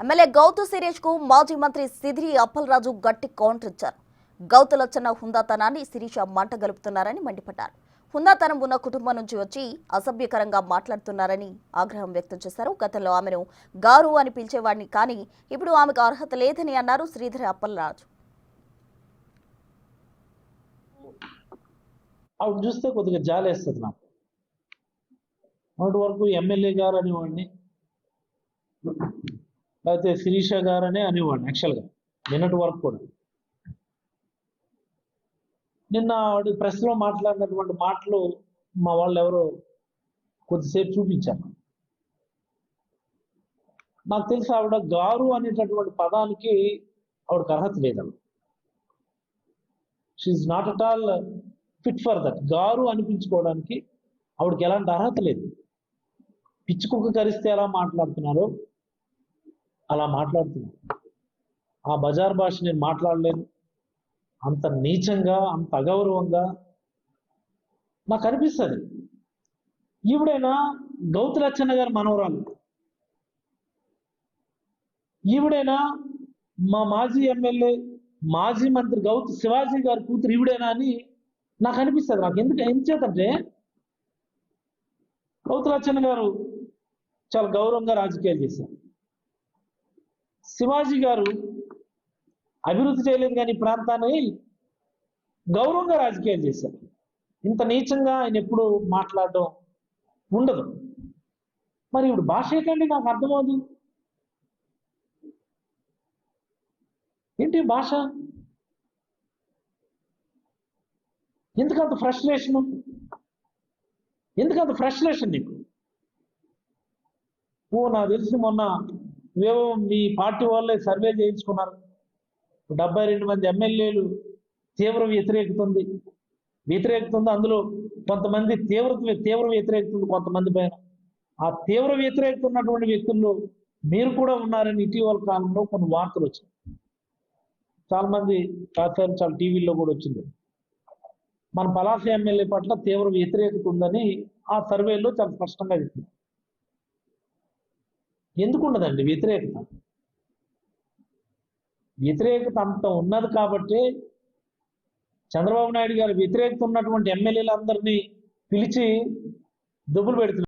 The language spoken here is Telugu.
ఎమ్మెల్యే గౌతు శిరీష్ కు మాజీ మంత్రి సిద్రి అప్పలరాజు గట్టి కౌంటర్ ఇచ్చారు. గౌతు లచ్చన్న హుందాతనాన్ని శిరీష మంట గలుపుతున్నారని మండిపడ్డారు. హుందాతనం ఉన్న కుటుంబం నుంచి వచ్చి అసభ్యకరంగా మాట్లాడుతున్నారని ఆగ్రహం వ్యక్తం చేశారు. గతంలో ఆమెను గారు అని పిలిచేవాడిని, కానీ ఇప్పుడు ఆమెకు అర్హత లేదని అన్నారు శ్రీధరి అప్పలరాజు. ఆవిడ చూస్తే కొద్దిగా జాలేస్తుంది నాకు. మొదటి వరకు ఎమ్మెల్యే గారు అనేవాడిని, లేకపోతే శిరీష గారనే అనేవాడిని యాక్చువల్గా నిన్నటి వరకు కూడా. నిన్న ఆవిడ ప్రెస్లో మాట్లాడినటువంటి మాటలు మా వాళ్ళు ఎవరో కొద్దిసేపు చూపించారు. నాకు తెలిసి ఆవిడ గారు అనేటటువంటి పదానికి ఆవిడకి అర్హత లేదండి. She's not at all fit for that. గారు అనిపించుకోవడానికి ఆవిడకి ఎలాంటి అర్హత లేదు. పిచ్చి కుక్క కరిస్తే ఎలా మాట్లాడుతున్నారో అలా మాట్లాడుతున్నారు. ఆ బజార్ భాష నేను మాట్లాడలేను. అంత నీచంగా, అంత అగౌరవంగా నాకు అనిపిస్తుంది. ఈవిడైనా గౌతు లచ్చన్న గారి మనవరాలు, ఈవిడైనా మా మాజీ ఎమ్మెల్యే మాజీ మంత్రి గౌతు శివాజీ గారి కూతురు ఈవిడైనా అని నాకు అనిపిస్తుంది. నాకు ఎందుచేతంటే గౌతు లచ్చన్న గారు చాలా గౌరవంగా రాజకీయాలు చేశారు. శివాజీ గారు అభివృద్ధి చేయలేదు, కానీ ఈ ప్రాంతాన్ని గౌరవంగా రాజకీయాలు చేశారు. ఇంత నీచంగా ఆయన ఎప్పుడు మాట్లాడడం ఉండదు. మరి ఇప్పుడు భాష ఏంటండి నాకు అర్థమవుతుంది. ఏంటి భాష? ఎందుకంత ఫ్రస్ట్రేషను? ఎందుకంత ఫ్రస్ట్రేషన్ నీకు? నాకు తెలిసి మొన్న ఏవో మీ పార్టీ వాళ్ళే సర్వే చేయించుకున్నారు. 72 మంది ఎమ్మెల్యేలు తీవ్ర వ్యతిరేకత ఉంది. అందులో కొంతమంది తీవ్ర వ్యతిరేకత ఉంది కొంతమంది పైన. ఆ తీవ్ర వ్యతిరేకత ఉన్నటువంటి వ్యక్తుల్లో మీరు కూడా ఉన్నారని ఇటీవల కాలంలో కొన్ని వార్తలు వచ్చాయి. చాలా మంది రాశారు, చాలా టీవీల్లో కూడా వచ్చింది. మన పలాస ఎమ్మెల్యే పట్ల తీవ్ర వ్యతిరేకత ఉందని ఆ సర్వేలో చాలా స్పష్టంగా చెప్పింది. ఎందుకు ఉండదండి వ్యతిరేకత? వ్యతిరేకత అంత ఉన్నది కాబట్టి చంద్రబాబు నాయుడు గారు వ్యతిరేకత ఉన్నటువంటి ఎమ్మెల్యేలందరినీ పిలిచి దుబ్బులు పెడుతున్నారు.